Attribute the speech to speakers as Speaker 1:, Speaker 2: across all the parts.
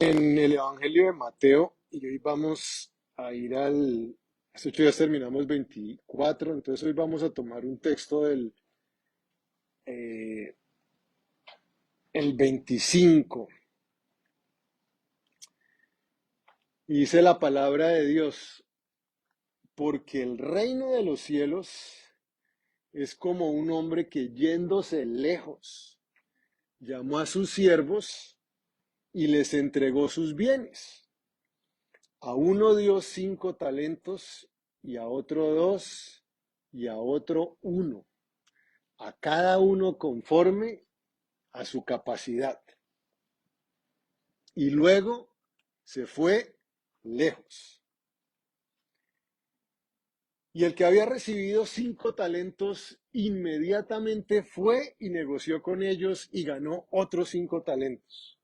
Speaker 1: En el Evangelio de Mateo y hoy vamos a ir Esta hecho ya terminamos 24, entonces hoy vamos a tomar un texto eh, el 25 y dice la palabra de Dios, porque el reino de los cielos es como un hombre que yéndose lejos llamó a sus siervos y les entregó sus bienes. A uno dio 5 talentos y a otro 2 y a otro 1, a cada uno conforme a su capacidad. Y luego se fue lejos. Y el que había recibido 5 talentos inmediatamente fue y negoció con ellos y ganó otros 5 talentos.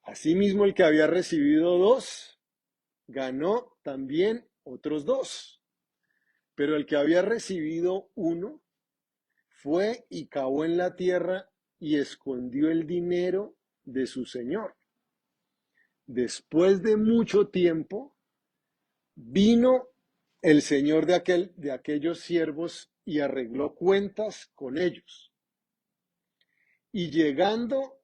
Speaker 1: Asimismo, el que había recibido 2 ganó también otros 2. Pero el que había recibido 1 fue y cavó en la tierra y escondió el dinero de su señor. Después de mucho tiempo, vino el señor de aquellos siervos y arregló cuentas con ellos. Y llegando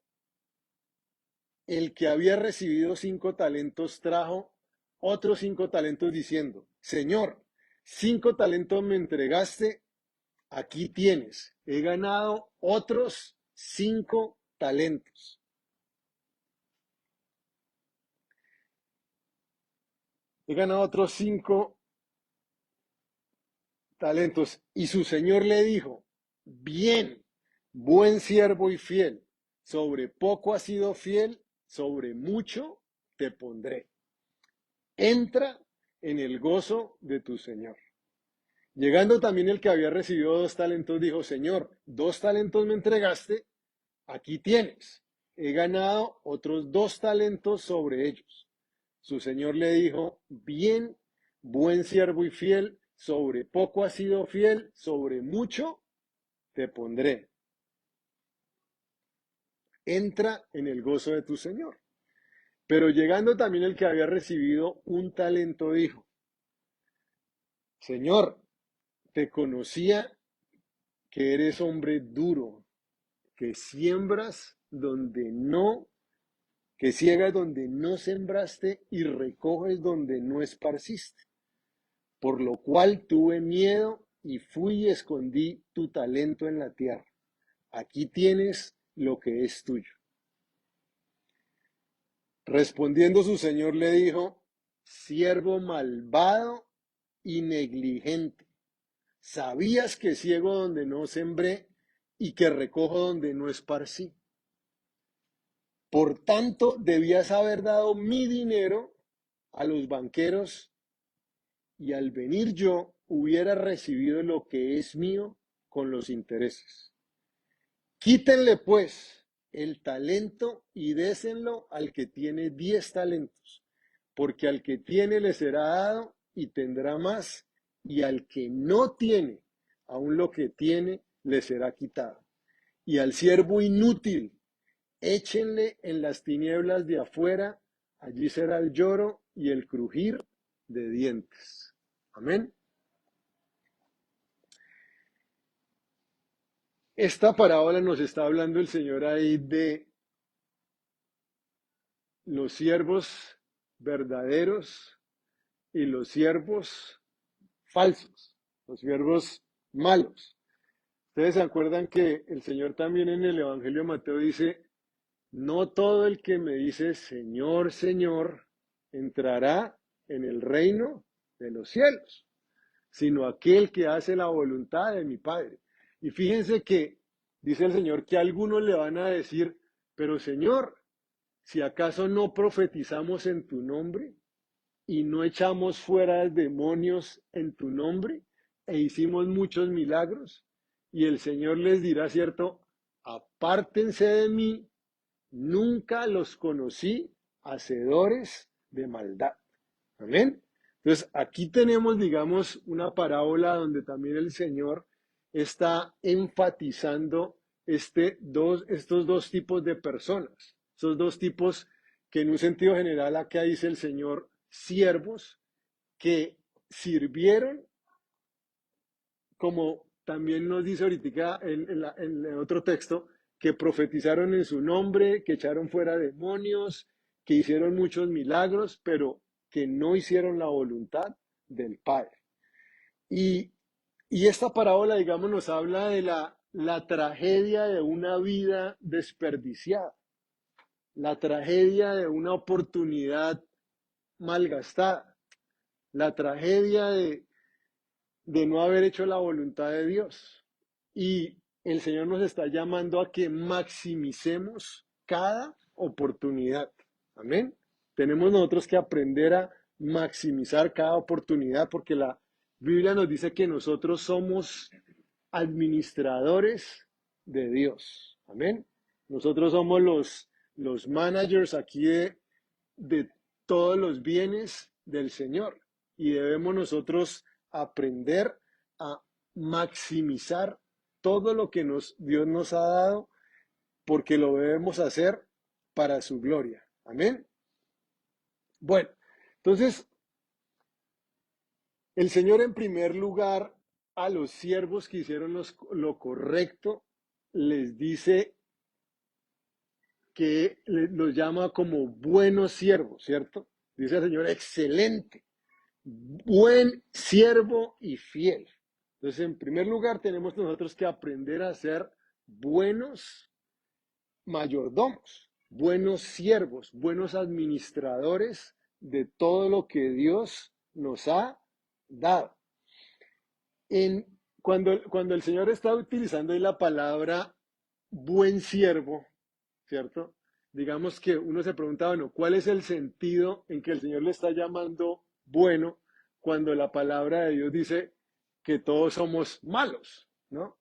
Speaker 1: el que había recibido 5 talentos, trajo otros 5 talentos diciendo, Señor, 5 talentos me entregaste, aquí tienes, he ganado otros 5 talentos. He ganado otros 5 talentos. Y su señor le dijo, bien, buen siervo y fiel, sobre poco has sido fiel, sobre mucho te pondré. Entra en el gozo de tu señor. Llegando también el que había recibido 2 talentos, dijo, Señor, 2 talentos me entregaste, aquí tienes. He ganado otros 2 talentos sobre ellos. Su señor le dijo, bien, buen siervo y fiel, sobre poco has sido fiel, sobre mucho te pondré. Entra en el gozo de tu señor. Pero llegando también el que había recibido 1 talento, dijo, Señor, te conocía que eres hombre duro, que siembras donde no, que ciegas donde no sembraste y recoges donde no esparciste. Por lo cual tuve miedo y fui y escondí tu talento en la tierra. Aquí tienes lo que es tuyo. Respondiendo su señor le dijo, siervo malvado y negligente, ¿sabías que ciego donde no sembré y que recojo donde no esparcí? Por tanto, debías haber dado mi dinero a los banqueros y al venir yo hubiera recibido lo que es mío con los intereses. Quítenle pues el talento y désenlo al que tiene 10 talentos, porque al que tiene le será dado y tendrá más, y al que no tiene, aun lo que tiene le será quitado. Y al siervo inútil, échenle en las tinieblas de afuera, allí será el lloro y el crujir de dientes. Amén. Esta parábola nos está hablando el Señor ahí de los siervos verdaderos y los siervos falsos, los siervos malos. Ustedes se acuerdan que el Señor también en el Evangelio de Mateo dice, no todo el que me dice Señor, Señor, entrará en el reino de los cielos, sino aquel que hace la voluntad de mi Padre. Y fíjense que dice el Señor que algunos le van a decir, pero Señor, si acaso no profetizamos en tu nombre y no echamos fuera demonios en tu nombre e hicimos muchos milagros, y el Señor les dirá, cierto, apártense de mí, nunca los conocí, hacedores de maldad. Amén. Entonces, aquí tenemos, digamos, una parábola donde también el Señor está enfatizando estos 2 tipos de personas, esos 2 tipos que en un sentido general acá dice el Señor, siervos que sirvieron, como también nos dice ahorita en el otro texto, que profetizaron en su nombre, que echaron fuera demonios, que hicieron muchos milagros, pero que no hicieron la voluntad del Padre. Y, y esta parábola, digamos, nos habla de la tragedia de una vida desperdiciada, la tragedia de una oportunidad malgastada, la tragedia de no haber hecho la voluntad de Dios. Y el Señor nos está llamando a que maximicemos cada oportunidad. Amén. Tenemos nosotros que aprender a maximizar cada oportunidad porque la Biblia nos dice que nosotros somos administradores de Dios. Amén. Nosotros somos los managers aquí de todos los bienes del Señor y debemos nosotros aprender a maximizar todo lo que Dios nos ha dado porque lo debemos hacer para su gloria. Amén. Bueno, entonces el Señor en primer lugar a los siervos que hicieron lo correcto les dice que los llama como buenos siervos, ¿cierto? Dice el Señor, excelente, buen siervo y fiel. Entonces, en primer lugar, tenemos nosotros que aprender a ser buenos mayordomos, buenos siervos, buenos administradores de todo lo que Dios nos ha dado. Cuando el Señor está utilizando ahí la palabra buen siervo, ¿cierto? Digamos que uno se pregunta, bueno, ¿cuál es el sentido en que el Señor le está llamando bueno cuando la palabra de Dios dice que todos somos malos, ¿no?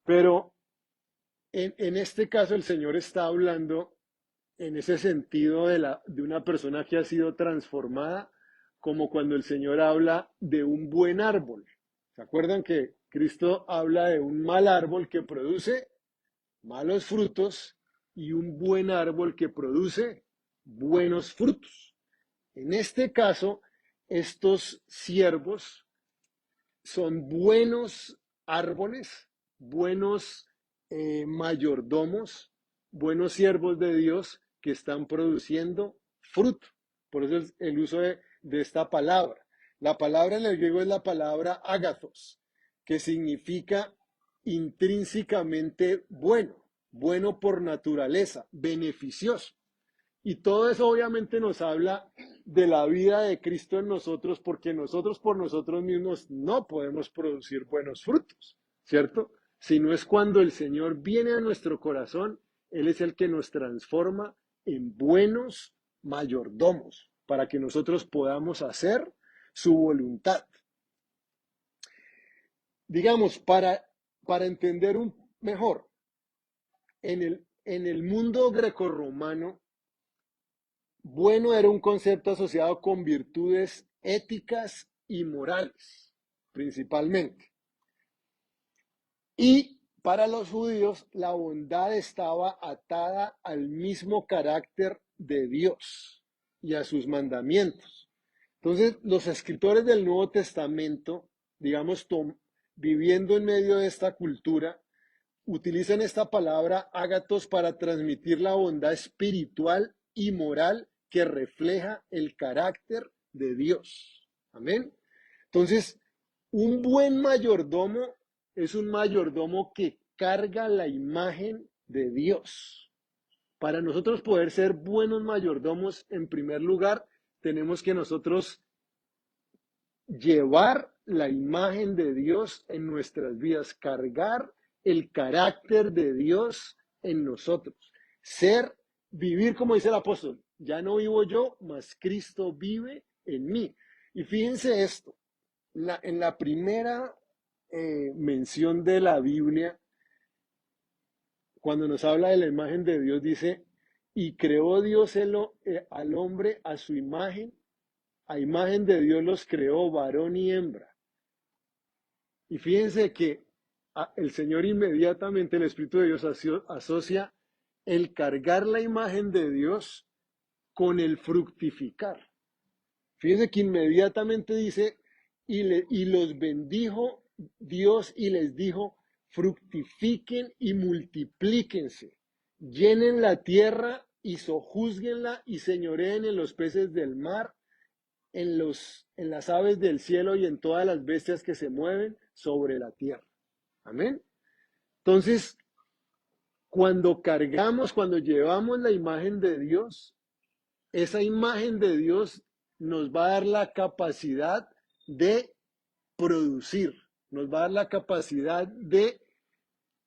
Speaker 1: Pero en este caso el Señor está hablando en ese sentido de una persona que ha sido transformada, como cuando el Señor habla de un buen árbol. ¿Se acuerdan que Cristo habla de un mal árbol que produce malos frutos y un buen árbol que produce buenos frutos? En este caso, estos siervos son buenos árboles, buenos mayordomos, buenos siervos de Dios que están produciendo fruto. Por eso es el uso de esta palabra. La palabra en el griego es la palabra ágathos, que significa intrínsecamente bueno, bueno por naturaleza, beneficioso. Y todo eso obviamente nos habla de la vida de Cristo en nosotros, porque nosotros por nosotros mismos no podemos producir buenos frutos, ¿cierto? Sino es cuando el Señor viene a nuestro corazón, Él es el que nos transforma en buenos mayordomos, para que nosotros podamos hacer su voluntad. Digamos, para entender mejor, en el mundo grecorromano, bueno era un concepto asociado con virtudes éticas y morales, principalmente. Y para los judíos, la bondad estaba atada al mismo carácter de Dios y a sus mandamientos. Entonces, los escritores del Nuevo Testamento, digamos, viviendo en medio de esta cultura, utilizan esta palabra ágatos para transmitir la bondad espiritual y moral que refleja el carácter de Dios. Amén. Entonces, un buen mayordomo es un mayordomo que carga la imagen de Dios. Para nosotros poder ser buenos mayordomos, en primer lugar, tenemos que nosotros llevar la imagen de Dios en nuestras vidas, cargar el carácter de Dios en nosotros, vivir como dice el apóstol, ya no vivo yo, mas Cristo vive en mí. Y fíjense esto, en la primera mención de la Biblia, cuando nos habla de la imagen de Dios, dice, y creó Dios al hombre a su imagen, a imagen de Dios los creó varón y hembra. Y fíjense que el Señor inmediatamente, el Espíritu de Dios asocia el cargar la imagen de Dios con el fructificar. Fíjense que inmediatamente dice, y los bendijo Dios y les dijo, fructifiquen y multiplíquense, llenen la tierra y sojúzguenla y señoreen en los peces del mar, en las aves del cielo y en todas las bestias que se mueven sobre la tierra. Amén. Entonces, cuando llevamos la imagen de Dios, esa imagen de Dios nos va a dar la capacidad de producir, nos va a dar la capacidad de,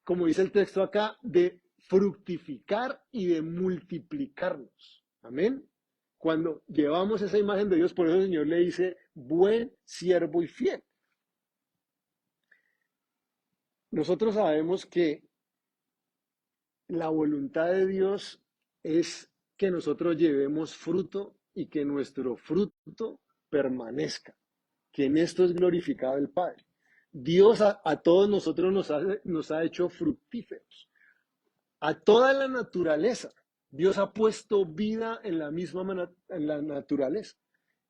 Speaker 1: como dice el texto acá, de fructificar y de multiplicarnos. Amén. Cuando llevamos esa imagen de Dios, por eso el Señor le dice, buen siervo y fiel. Nosotros sabemos que la voluntad de Dios es que nosotros llevemos fruto y que nuestro fruto permanezca, que en esto es glorificado el Padre. Dios a todos nosotros nos ha hecho fructíferos, a toda la naturaleza. Dios ha puesto vida en la misma en la naturaleza.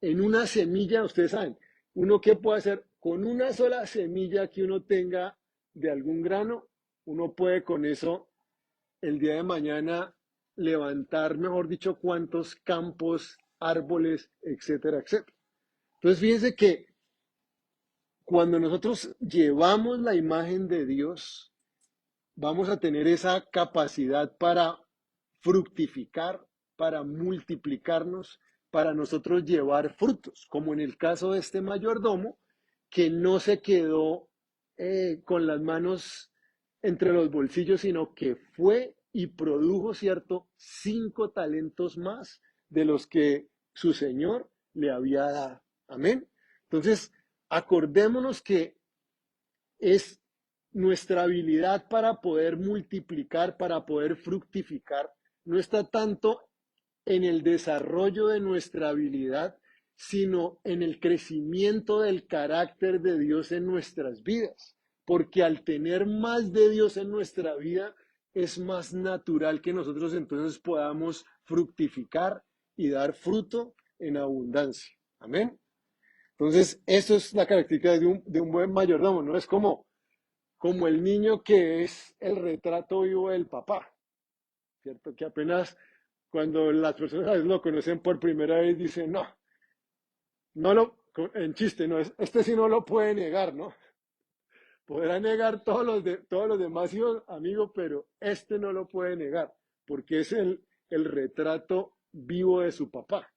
Speaker 1: En una semilla, ustedes saben, uno qué puede hacer con una sola semilla que uno tenga de algún grano, uno puede con eso el día de mañana levantar, mejor dicho, cuantos campos, árboles, etcétera, etcétera. Entonces, fíjense que cuando nosotros llevamos la imagen de Dios, vamos a tener esa capacidad para fructificar, para multiplicarnos, para nosotros llevar frutos, como en el caso de este mayordomo, que no se quedó con las manos entre los bolsillos, sino que fue y produjo, ¿cierto?, 5 talentos más de los que su Señor le había dado. Amén. Entonces, acordémonos que es nuestra habilidad para poder multiplicar, para poder fructificar, no está tanto en el desarrollo de nuestra habilidad, sino en el crecimiento del carácter de Dios en nuestras vidas. Porque al tener más de Dios en nuestra vida, es más natural que nosotros entonces podamos fructificar y dar fruto en abundancia. Amén. Entonces, eso es la característica de un buen mayordomo, no es como el niño que es el retrato vivo del papá, ¿cierto? Que apenas cuando las personas a veces lo conocen por primera vez dicen, no, en chiste, no, este sí no lo puede negar, ¿no? Podrá negar todos los demás hijos, amigos, pero este no lo puede negar, porque es el retrato vivo de su papá.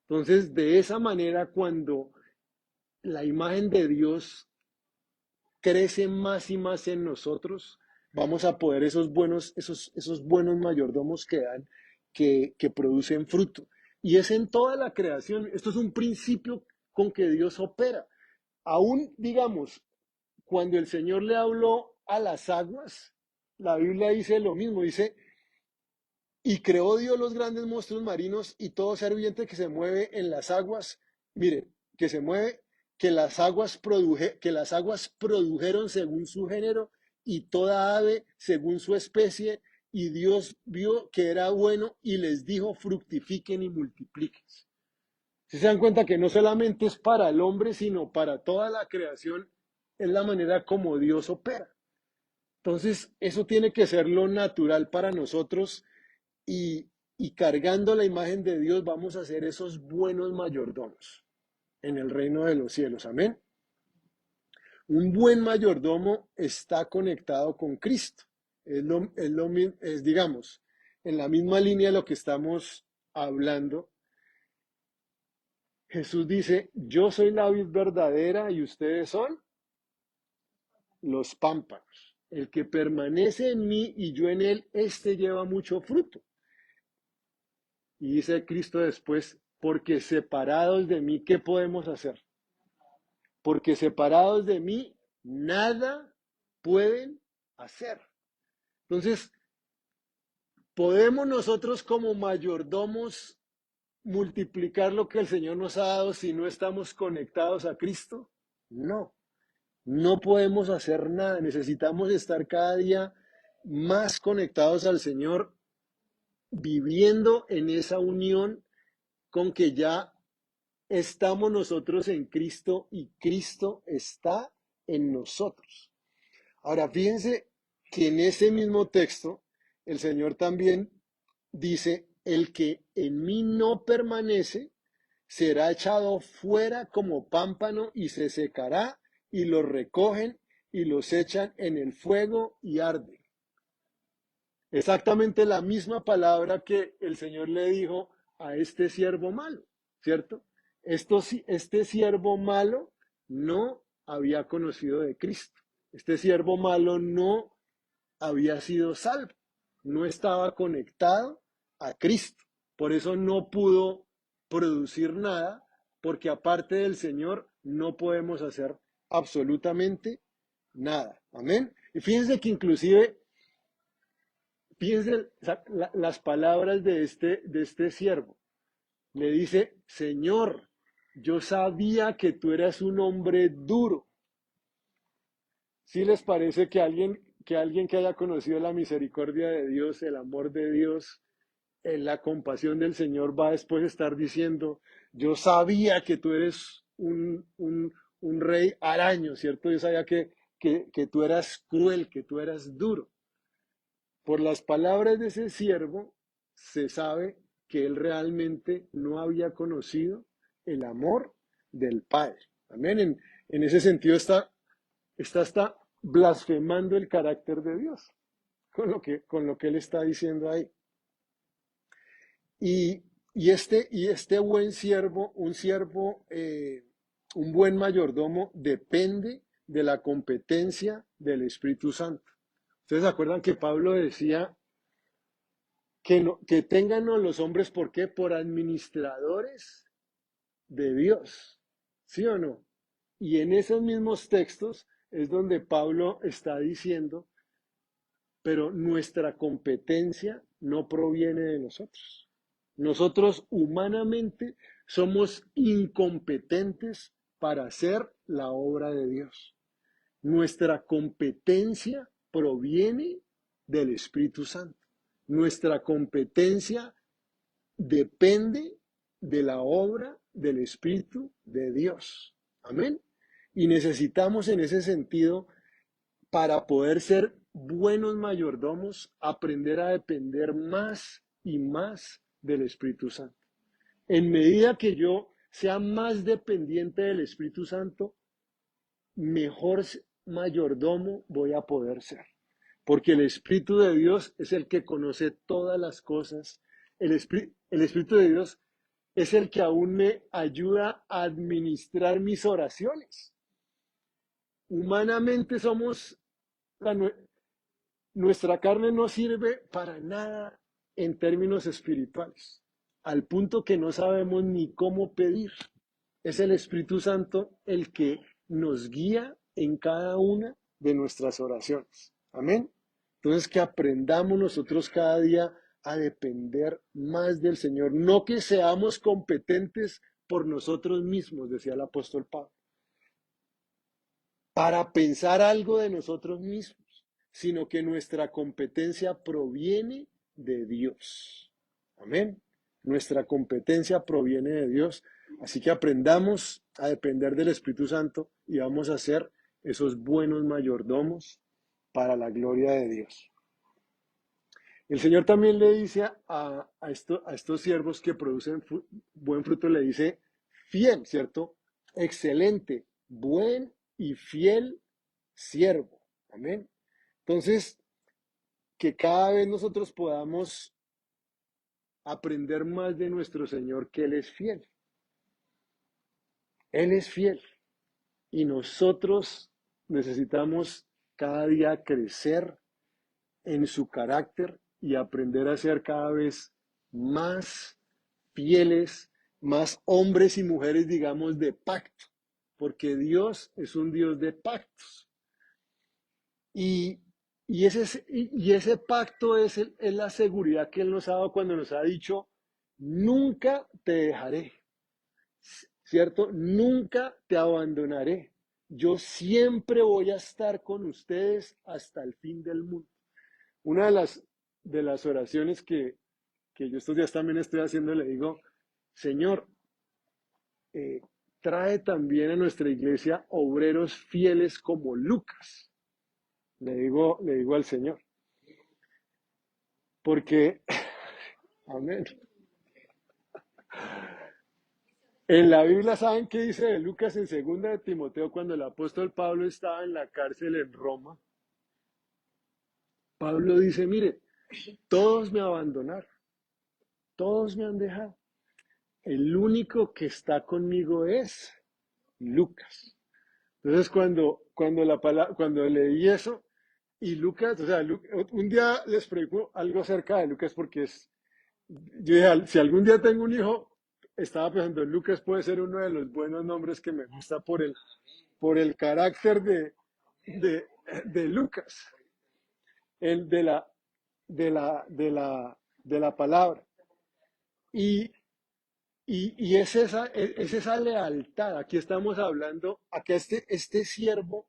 Speaker 1: Entonces, de esa manera, cuando la imagen de Dios crece más y más en nosotros, vamos a poder esos buenos mayordomos que producen fruto. Y es en toda la creación. Esto es un principio con que Dios opera. Aún, digamos, cuando el Señor le habló a las aguas, la Biblia dice lo mismo, dice, y creó Dios los grandes monstruos marinos y todo ser viviente que se mueve en las aguas. Mire, que se mueve, que las aguas produjeron según su género y toda ave según su especie. Y Dios vio que era bueno y les dijo, fructifiquen y multipliquen. Si se dan cuenta que no solamente es para el hombre, sino para toda la creación, es la manera como Dios opera. Entonces, eso tiene que ser lo natural para nosotros y cargando la imagen de Dios vamos a ser esos buenos mayordomos en el reino de los cielos. Amén. Un buen mayordomo está conectado con Cristo. Digamos, en la misma línea de lo que estamos hablando. Jesús dice, yo soy la vid verdadera y ustedes son los pámpanos. El que permanece en mí y yo en él, éste lleva mucho fruto. Y dice Cristo después, porque separados de mí, ¿qué podemos hacer? Porque separados de mí, nada pueden hacer. Entonces, ¿podemos nosotros como mayordomos multiplicar lo que el Señor nos ha dado si no estamos conectados a Cristo? No, no podemos hacer nada. Necesitamos estar cada día más conectados al Señor, viviendo en esa unión con que ya estamos nosotros en Cristo y Cristo está en nosotros. Ahora, fíjense que en ese mismo texto el Señor también dice, el que en mí no permanece será echado fuera como pámpano y se secará y los recogen y los echan en el fuego y arde. Exactamente la misma palabra que el Señor le dijo a este siervo malo, ¿cierto? Este siervo malo no había conocido de Cristo. Este siervo malo no había sido salvo, no estaba conectado a Cristo. Por eso no pudo producir nada, porque aparte del Señor no podemos hacer absolutamente nada. Amén. Y fíjense que inclusive, fíjense las palabras de este siervo. Le dice, Señor, yo sabía que tú eras un hombre duro. ¿Sí les parece que alguien que haya conocido la misericordia de Dios, el amor de Dios, la compasión del Señor va después de estar diciendo, yo sabía que tú eres un rey araño, ¿cierto? Yo sabía que tú eras cruel, que tú eras duro. Por las palabras de ese siervo se sabe que él realmente no había conocido el amor del Padre. Amén. En ese sentido está blasfemando el carácter de Dios con lo que él está diciendo ahí. Y este buen siervo, un buen mayordomo, depende de la competencia del Espíritu Santo. ¿Ustedes se acuerdan que Pablo decía que tengan los hombres, ¿por qué? Por administradores de Dios, ¿sí o no? Y en esos mismos textos es donde Pablo está diciendo, pero nuestra competencia no proviene de nosotros. Nosotros humanamente somos incompetentes para hacer la obra de Dios. Nuestra competencia proviene del Espíritu Santo. Nuestra competencia depende de la obra del Espíritu de Dios. Amén. Y necesitamos en ese sentido, para poder ser buenos mayordomos, aprender a depender más y más del Espíritu Santo. En medida que yo sea más dependiente del Espíritu Santo, mejor mayordomo voy a poder ser. Porque el Espíritu de Dios es el que conoce todas las cosas. El Espíritu de Dios es el que aún me ayuda a administrar mis oraciones. Humanamente nuestra carne no sirve para nada en términos espirituales, al punto que no sabemos ni cómo pedir. Es el Espíritu Santo el que nos guía en cada una de nuestras oraciones. Amén. Entonces, que aprendamos nosotros cada día a depender más del Señor. No que seamos competentes por nosotros mismos, decía el apóstol Pablo, para pensar algo de nosotros mismos, sino que nuestra competencia proviene de Dios. Amén. Nuestra competencia proviene de Dios. Así que aprendamos a depender del Espíritu Santo y vamos a ser esos buenos mayordomos para la gloria de Dios. El Señor también le dice a estos siervos que producen buen fruto, le dice fiel, ¿cierto? Excelente, buen y fiel siervo. Amén. Entonces, que cada vez nosotros podamos aprender más de nuestro Señor, que Él es fiel. Él es fiel. Y nosotros necesitamos cada día crecer en su carácter y aprender a ser cada vez más fieles, más hombres y mujeres, digamos, de pacto, porque Dios es un Dios de pactos. Y, ese pacto es la seguridad que Él nos ha dado cuando nos ha dicho, nunca te dejaré, ¿cierto? Nunca te abandonaré. Yo siempre voy a estar con ustedes hasta el fin del mundo. Una de las oraciones que yo estos días también estoy haciendo, le digo, Señor, eh, trae también a nuestra iglesia obreros fieles como Lucas. Le digo al Señor, porque, amén. En la Biblia, ¿saben qué dice de Lucas en segunda de Timoteo cuando el apóstol Pablo estaba en la cárcel en Roma? Pablo dice, mire, todos me abandonaron, todos me han dejado. El único que está conmigo es Lucas. Entonces, cuando leí eso, y Lucas, o sea, un día les pregunto algo acerca de Lucas porque yo dije, si algún día tengo un hijo, estaba pensando, Lucas puede ser uno de los buenos nombres que me gusta por el carácter de, de Lucas, el de la palabra. Y, y es esa lealtad. Aquí estamos hablando, acá este siervo,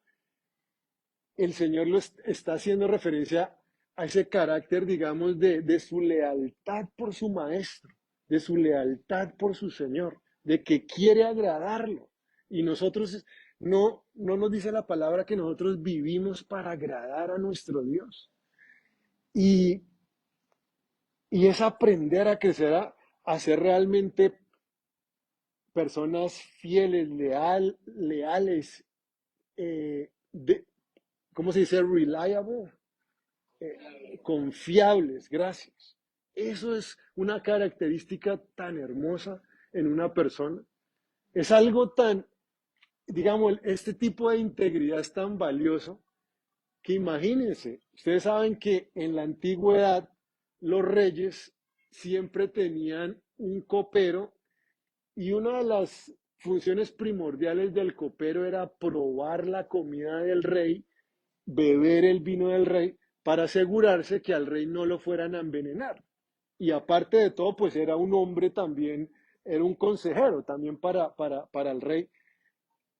Speaker 1: el Señor está haciendo referencia a ese carácter, digamos, de su lealtad por su maestro, de su lealtad por su Señor, de que quiere agradarlo. Y nosotros no nos dice la palabra que nosotros vivimos para agradar a nuestro Dios. Y, y es aprender a crecer, a ser realmente personas fieles, leales, de, ¿cómo se dice? Reliable, confiables, gracias. Eso es una característica tan hermosa en una persona. Es algo tan, digamos, este tipo de integridad es tan valioso que imagínense, ustedes saben que en la antigüedad los reyes siempre tenían un copero y una de las funciones primordiales del copero era probar la comida del rey, beber el vino del rey, para asegurarse que al rey no lo fueran a envenenar. Y aparte de todo, pues era un hombre también, era un consejero también para el rey.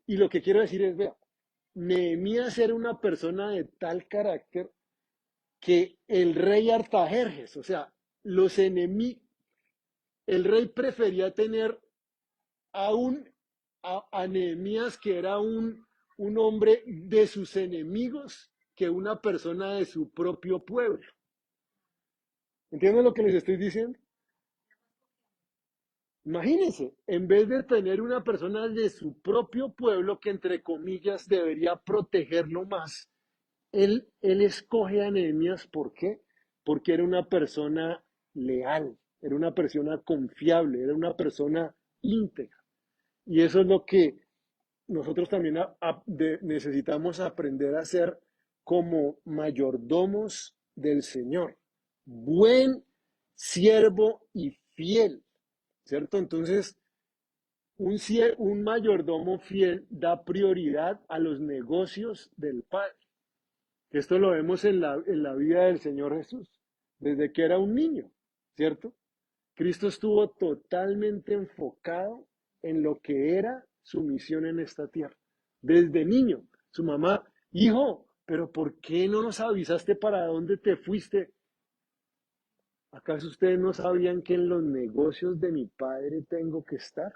Speaker 1: Y lo que quiero decir es, vea, Nehemías era una persona de tal carácter que el rey Artajerjes, o sea, los enemigos, el rey prefería tener a a Nehemías, que era un hombre de sus enemigos, que una persona de su propio pueblo. ¿Entienden lo que les estoy diciendo? Imagínense, en vez de tener una persona de su propio pueblo que entre comillas debería protegerlo más, él escoge a Nehemías. ¿Por qué? Porque era una persona leal, era una persona confiable, era una persona íntegra. Y eso es lo que nosotros también necesitamos aprender a ser como mayordomos del Señor. Buen siervo y fiel, ¿cierto? Entonces, un mayordomo fiel da prioridad a los negocios del Padre. Esto lo vemos en la vida del Señor Jesús, desde que era un niño, ¿cierto? Cristo estuvo totalmente enfocado en lo que era su misión en esta tierra. Desde niño, su mamá, hijo, pero ¿por qué no nos avisaste para dónde te fuiste? ¿Acaso ustedes no sabían que en los negocios de mi padre tengo que estar?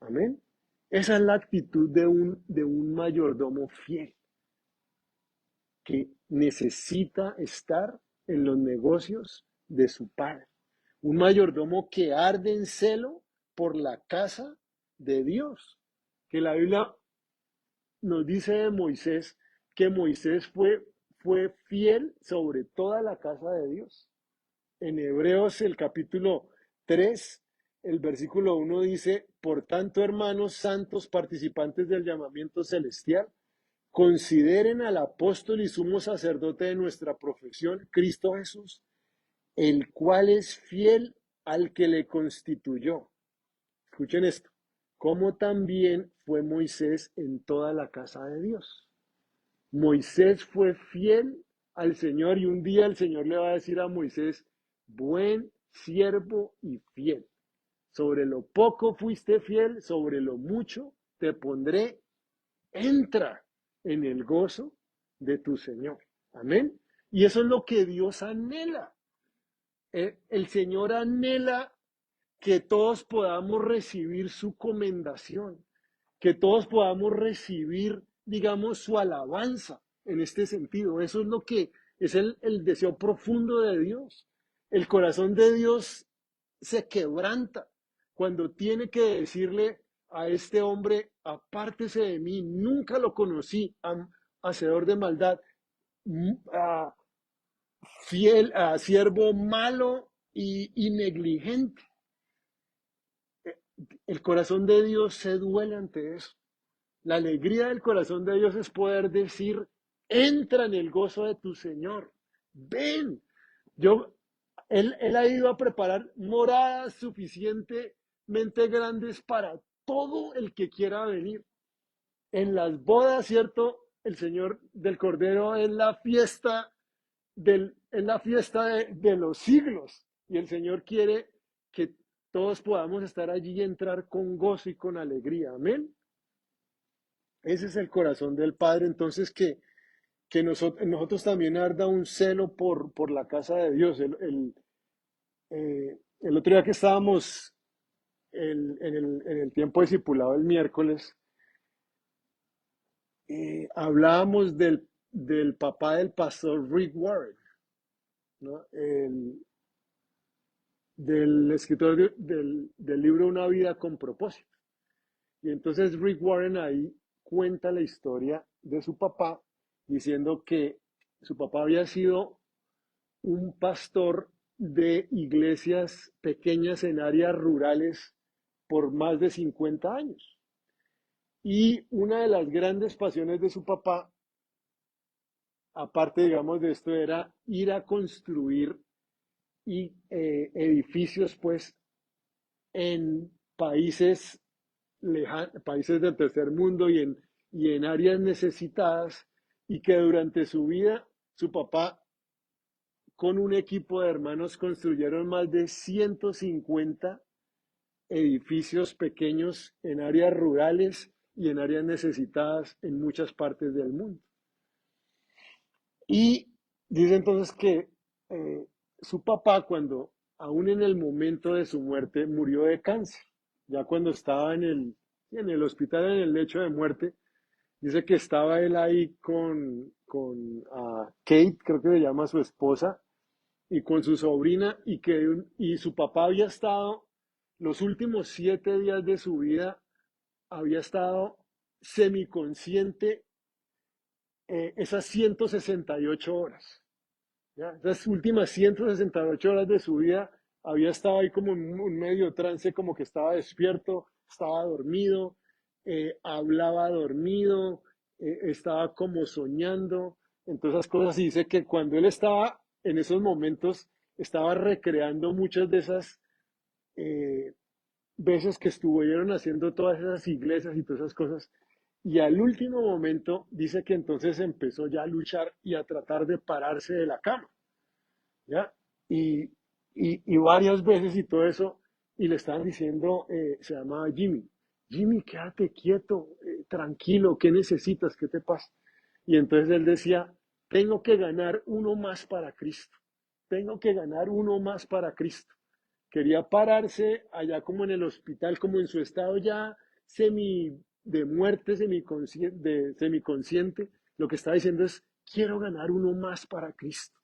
Speaker 1: Amén. Esa es la actitud de un mayordomo fiel, que necesita estar en los negocios de su padre. Un mayordomo que arde en celo por la casa de Dios. Que la Biblia nos dice de Moisés que Moisés fue fiel sobre toda la casa de Dios. En Hebreos el capítulo 3 el versículo 1 dice, por tanto, hermanos santos participantes del llamamiento celestial, consideren al apóstol y sumo sacerdote de nuestra profesión, Cristo Jesús, el cual es fiel al que le constituyó. Escuchen esto, como también fue Moisés en toda la casa de Dios. Moisés fue fiel al Señor y un día el Señor le va a decir a Moisés, buen siervo y fiel. Sobre lo poco fuiste fiel, sobre lo mucho te pondré. Entra en el gozo de tu Señor. Amén. Y eso es lo que Dios anhela. El Señor anhela que todos podamos recibir su comendación, que todos podamos recibir, digamos, su alabanza en este sentido. Eso es lo que es el deseo profundo de Dios. El corazón de Dios se quebranta cuando tiene que decirle a este hombre, apártese de mí, nunca lo conocí, hacedor de maldad, a fiel, a siervo malo y negligente. El corazón de Dios se duele ante eso. La alegría del corazón de Dios es poder decir, entra en el gozo de tu Señor. Ven. Yo, él ha ido a preparar moradas suficientemente grandes para todo el que quiera venir. En las bodas, ¿cierto? El Señor del Cordero es la fiesta, es la fiesta de los siglos. Y el Señor quiere que todos podamos estar allí y entrar con gozo y con alegría. Amén. Ese es el corazón del Padre. Entonces, que nosotros también arda un celo por la casa de Dios. El otro día que estábamos en el tiempo discipulado el miércoles, hablábamos del papá del pastor Rick Warren, ¿no? Del escritor del libro Una vida con propósito. Y entonces Rick Warren ahí cuenta la historia de su papá, diciendo que su papá había sido un pastor de iglesias pequeñas en áreas rurales por más de 50 años. Y una de las grandes pasiones de su papá, aparte, digamos, de esto, era ir a construir edificios, pues, en países países del tercer mundo y en áreas necesitadas, y que durante su vida, su papá con un equipo de hermanos construyeron más de 150 edificios pequeños en áreas rurales y en áreas necesitadas en muchas partes del mundo. Y dice entonces que eh, su papá, cuando aún en el momento de su muerte, murió de cáncer, ya cuando estaba en el hospital, en el lecho de muerte, dice que estaba él ahí con Kate, creo que se llama su esposa, y con su sobrina, y su papá había estado los últimos 7 días de su vida, había estado semiconsciente esas 168 horas. ¿Ya? Esas últimas 168 horas de su vida había estado ahí como en un medio trance, como que estaba despierto, estaba dormido, hablaba dormido, estaba como soñando. Entonces, esas cosas, y dice que cuando él estaba en esos momentos, estaba recreando muchas de esas eh, veces que estuvieron haciendo todas esas iglesias y todas esas cosas. Y al último momento dice que entonces empezó ya a luchar y a tratar de pararse de la cama. ¿Ya? Y, y varias veces y todo eso, y le estaban diciendo, se llamaba Jimmy, Jimmy, quédate quieto, tranquilo, ¿qué necesitas? ¿Qué te pasa? Y entonces él decía, tengo que ganar uno más para Cristo, tengo que ganar uno más para Cristo. Quería pararse allá como en el hospital, como en su estado ya semi de muerte, semiconsciente. Lo que está diciendo es, quiero ganar uno más para Cristo.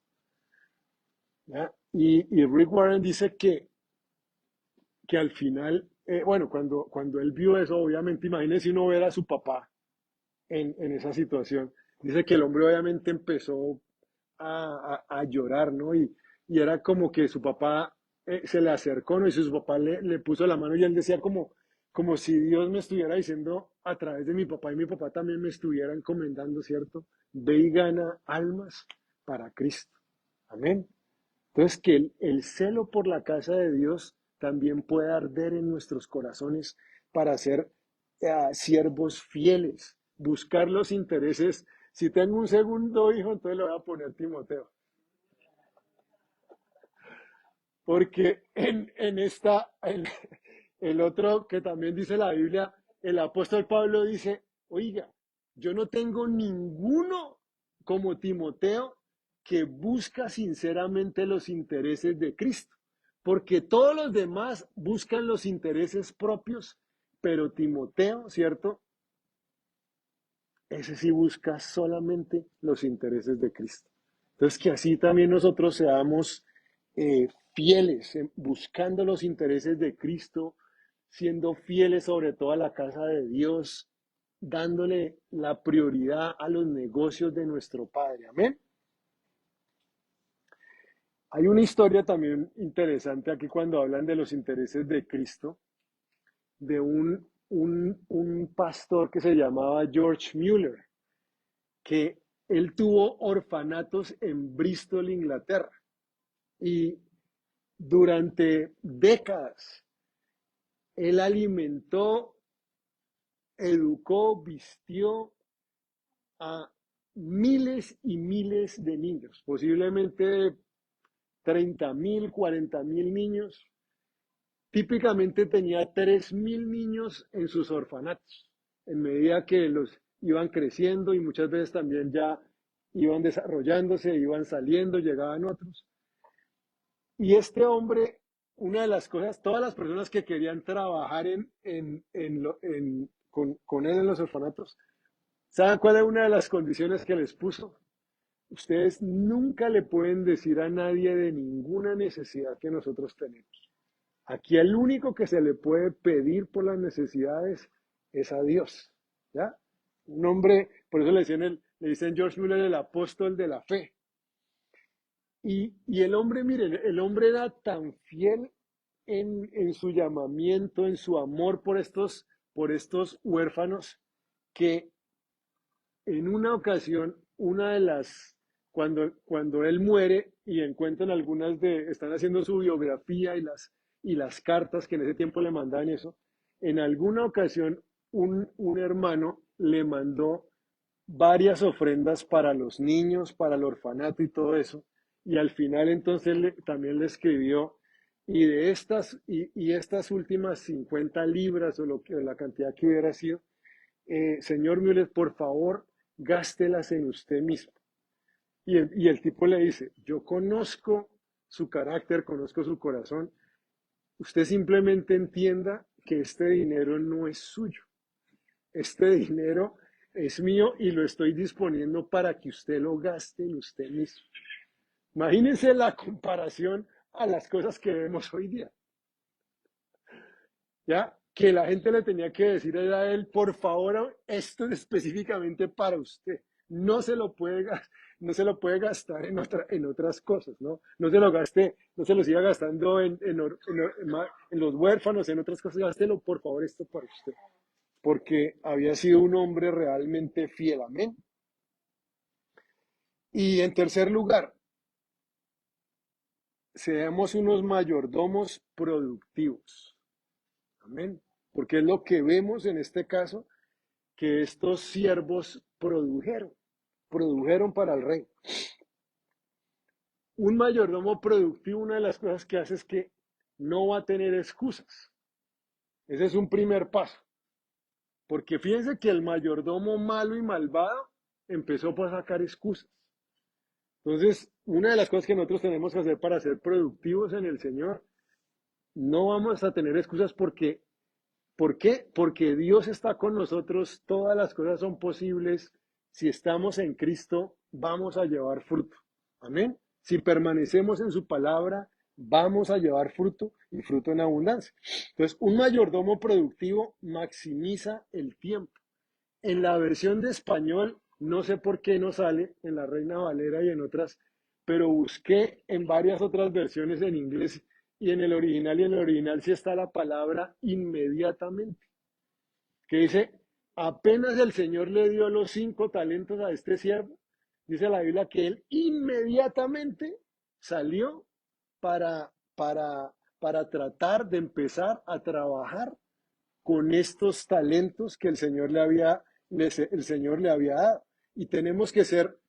Speaker 1: ¿Ya? Y Rick Warren dice que al final, bueno, cuando él vio eso, obviamente, imagínese uno ver a su papá en esa situación. Dice que el hombre obviamente empezó a llorar, ¿no? Y era como que su papá se le acercó, ¿no? Y su papá le puso la mano y él decía como si Dios me estuviera diciendo a través de mi papá y mi papá también me estuviera encomendando, ¿cierto? Ve y gana almas para Cristo. Amén. Entonces, que el celo por la casa de Dios también puede arder en nuestros corazones para ser siervos fieles, buscar los intereses. Si tengo un segundo hijo, entonces le voy a poner Timoteo. Porque el otro que también dice la Biblia, el apóstol Pablo dice, oiga, yo no tengo ninguno como Timoteo que busca sinceramente los intereses de Cristo. porque todos los demás buscan los intereses propios, pero Timoteo, ¿cierto? Ese sí busca solamente los intereses de Cristo. Entonces, que así también nosotros seamos fieles, buscando los intereses de Cristo, siendo fieles sobre todo a la casa de Dios, dándole la prioridad a los negocios de nuestro Padre. Amén. Hay una historia también interesante aquí cuando hablan de los intereses de Cristo, de un pastor que se llamaba George Mueller, que él tuvo orfanatos en Bristol, Inglaterra, y durante décadas él alimentó, educó, vistió a miles y miles de niños, posiblemente 30.000, 40.000 niños. Típicamente tenía 3.000 niños en sus orfanatos, en medida que los iban creciendo y muchas veces también ya iban desarrollándose, iban saliendo, llegaban otros. Y este hombre, una de las cosas, todas las personas que querían trabajar con él en los orfanatos, ¿saben cuál es una de las condiciones que les puso? Ustedes nunca le pueden decir a nadie de ninguna necesidad que nosotros tenemos. Aquí el único que se le puede pedir por las necesidades es a Dios. ¿Ya? Un hombre, por eso le dicen George Mueller el apóstol de la fe. Y el hombre, miren, el hombre era tan fiel en su llamamiento, en su amor por estos huérfanos, que en una ocasión, cuando él muere y encuentran están haciendo su biografía y las cartas que en ese tiempo le mandaban eso, en alguna ocasión un hermano le mandó varias ofrendas para los niños, para el orfanato y todo eso, y al final entonces también le escribió, y estas últimas 50 libras o la cantidad que hubiera sido, señor Müller, por favor, gástelas en usted mismo. Y el tipo le dice, yo conozco su carácter, conozco su corazón, usted simplemente entienda que este dinero no es suyo, este dinero es mío y lo estoy disponiendo para que usted lo gaste en usted mismo. Imagínense la comparación a las cosas que vemos hoy día. ¿Ya? Que la gente le tenía que decir a él, por favor, esto es específicamente para usted. No se lo puede gastar en otras cosas, ¿no? No se lo gaste, no se lo siga gastando en los huérfanos, en otras cosas, gástelo, por favor, esto para usted. Porque había sido un hombre realmente fiel, amén. Y en tercer lugar, seamos unos mayordomos productivos, amén. Porque es lo que vemos en este caso, que estos siervos produjeron para el rey. Un mayordomo productivo, una de las cosas que hace es que no va a tener excusas. Ese es un primer paso. Porque fíjense que el mayordomo malo y malvado empezó a sacar excusas. Entonces, una de las cosas que nosotros tenemos que hacer para ser productivos en el Señor, no vamos a tener excusas porque, ¿por qué? Porque Dios está con nosotros, todas las cosas son posibles. Si estamos en Cristo, vamos a llevar fruto. Amén. Si permanecemos en su palabra, vamos a llevar fruto y fruto en abundancia. Entonces, un mayordomo productivo maximiza el tiempo. En la versión de español, no sé por qué no sale, en la Reina Valera y en otras, pero busqué en varias otras versiones en inglés y en el original sí está la palabra inmediatamente, que dice, apenas el Señor le dio los 5 talentos a este siervo, dice la Biblia que él inmediatamente salió para, para tratar de empezar a trabajar con estos talentos que el Señor le había dado. Y tenemos que ser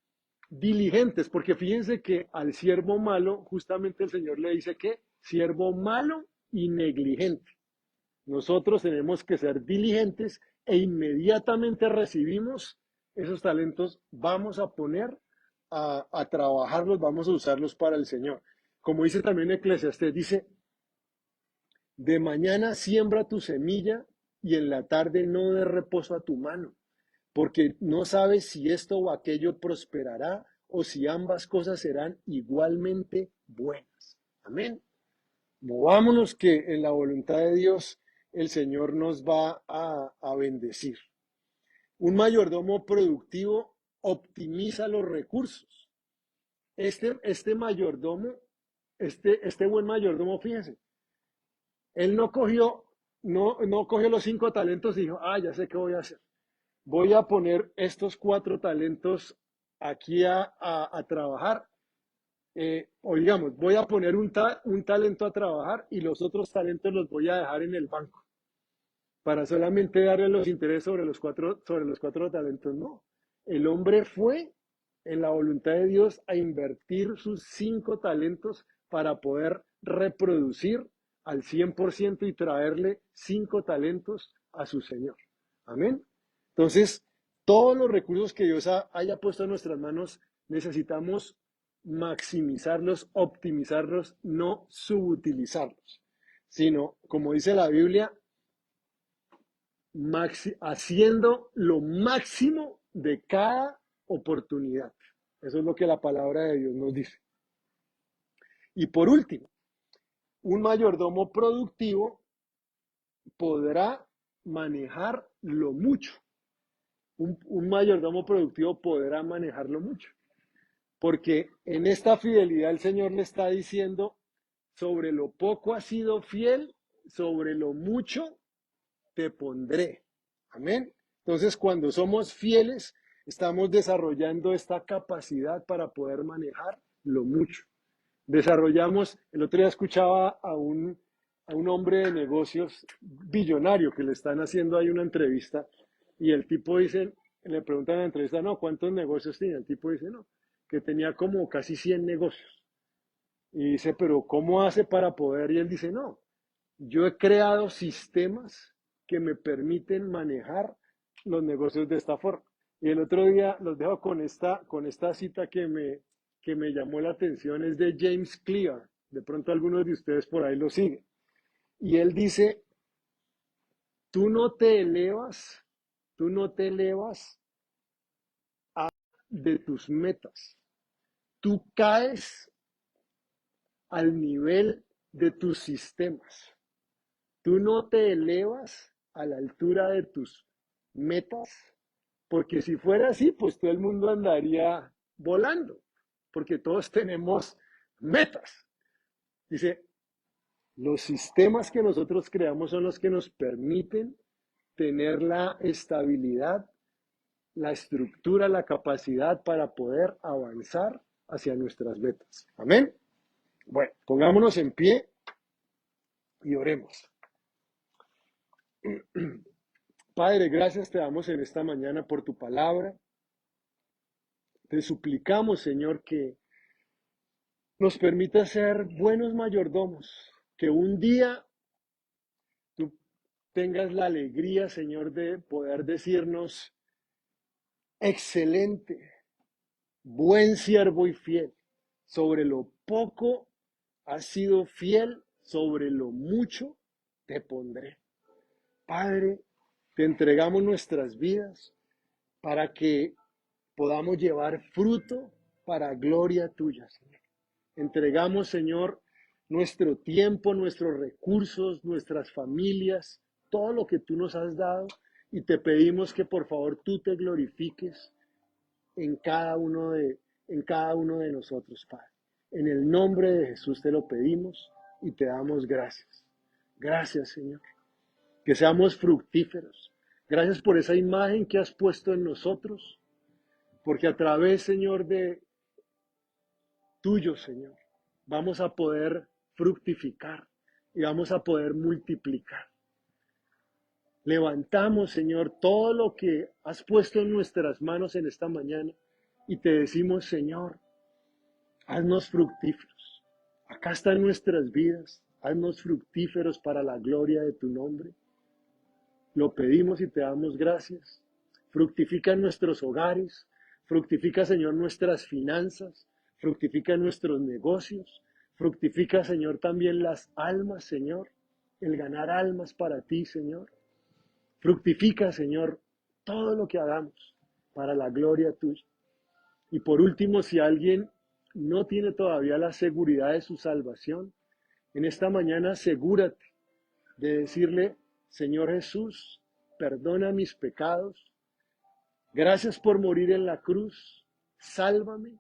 Speaker 1: diligentes, porque fíjense que al siervo malo, justamente el Señor le dice que siervo malo y negligente. Nosotros tenemos que ser diligentes e inmediatamente recibimos esos talentos, vamos a poner a trabajarlos, vamos a usarlos para el Señor. Como dice también Eclesiastés, dice, De mañana siembra tu semilla y en la tarde no dé reposo a tu mano, porque no sabes si esto o aquello prosperará o si ambas cosas serán igualmente buenas. Amén. Movámonos que en la voluntad de Dios el Señor nos va a bendecir. Un mayordomo productivo optimiza los recursos. Este mayordomo, este buen mayordomo, fíjense, él no cogió los 5 talentos y dijo, ya sé qué voy a hacer. Voy a poner estos 4 talentos aquí a trabajar. O digamos, voy a poner un talento a trabajar y los otros talentos los voy a dejar en el banco para solamente darle los intereses sobre los cuatro talentos. No, el hombre fue en la voluntad de Dios a invertir sus 5 talentos para poder reproducir al 100% y traerle 5 talentos a su Señor. Amén. Entonces, todos los recursos que Dios haya puesto en nuestras manos, necesitamos maximizarlos, optimizarlos, no subutilizarlos, sino, como dice la Biblia, haciendo lo máximo de cada oportunidad. Eso es lo que la palabra de Dios nos dice. Y por último, un mayordomo productivo podrá manejar lo mucho. Un mayordomo productivo podrá manejarlo mucho. Porque en esta fidelidad el Señor le está diciendo, sobre lo poco has sido fiel, sobre lo mucho te pondré. Amén. Entonces, cuando somos fieles, estamos desarrollando esta capacidad para poder manejar lo mucho. Desarrollamos, el otro día escuchaba a un hombre de negocios billonario que le están haciendo ahí una entrevista y el tipo dice, le preguntan en la entrevista, no, ¿cuántos negocios tiene? El tipo dice, no, que tenía como casi 100 negocios. Y dice, pero ¿cómo hace para poder? Y él dice, no, yo he creado sistemas que me permiten manejar los negocios de esta forma. Y el otro día los dejo con esta cita que me llamó la atención, es de James Clear. De pronto algunos de ustedes por ahí lo siguen. Y él dice, tú no te elevas, tú no te elevas de tus metas. Tú caes al nivel de tus sistemas. Tú no te elevas a la altura de tus metas, porque si fuera así, pues todo el mundo andaría volando, porque todos tenemos metas. Dice, los sistemas que nosotros creamos son los que nos permiten tener la estabilidad, la estructura, la capacidad para poder avanzar hacia nuestras metas. Amén. Bueno, pongámonos en pie y oremos. Padre, gracias te damos en esta mañana por tu palabra. Te suplicamos, Señor, que nos permita ser buenos mayordomos, que un día tú tengas la alegría, Señor, de poder decirnos, excelente, buen siervo y fiel, sobre lo poco has sido fiel, sobre lo mucho te pondré. Padre, te entregamos nuestras vidas para que podamos llevar fruto para gloria tuya, Señor. Entregamos, Señor, nuestro tiempo, nuestros recursos, nuestras familias, todo lo que tú nos has dado y te pedimos que por favor tú te glorifiques en cada uno de nosotros, Padre. En el nombre de Jesús te lo pedimos y te damos gracias. Gracias, Señor. Que seamos fructíferos. Gracias por esa imagen que has puesto en nosotros, porque a través, Señor, de tuyo, Señor, vamos a poder fructificar y vamos a poder multiplicar. Levantamos, Señor, todo lo que has puesto en nuestras manos en esta mañana y te decimos, Señor, haznos fructíferos. Acá están nuestras vidas, haznos fructíferos para la gloria de tu nombre. Lo pedimos y te damos gracias. Fructifica en nuestros hogares, fructifica, Señor, nuestras finanzas, fructifica en nuestros negocios, fructifica, Señor, también las almas, Señor. el ganar almas para ti, Señor. Fructifica, Señor, todo lo que hagamos para la gloria tuya. Y por último, si alguien no tiene todavía la seguridad de su salvación, en esta mañana asegúrate de decirle, Señor Jesús, perdona mis pecados, gracias por morir en la cruz, sálvame,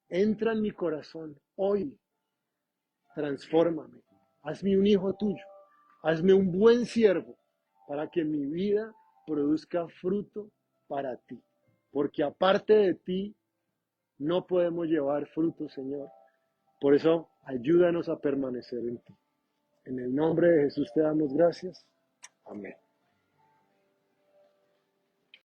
Speaker 1: entra en mi corazón hoy, transfórmame, hazme un hijo tuyo, hazme un buen siervo para que mi vida produzca fruto para ti, porque aparte de ti no podemos llevar fruto, Señor. Por eso, ayúdanos a permanecer en ti. En el nombre de Jesús te damos gracias. Amén.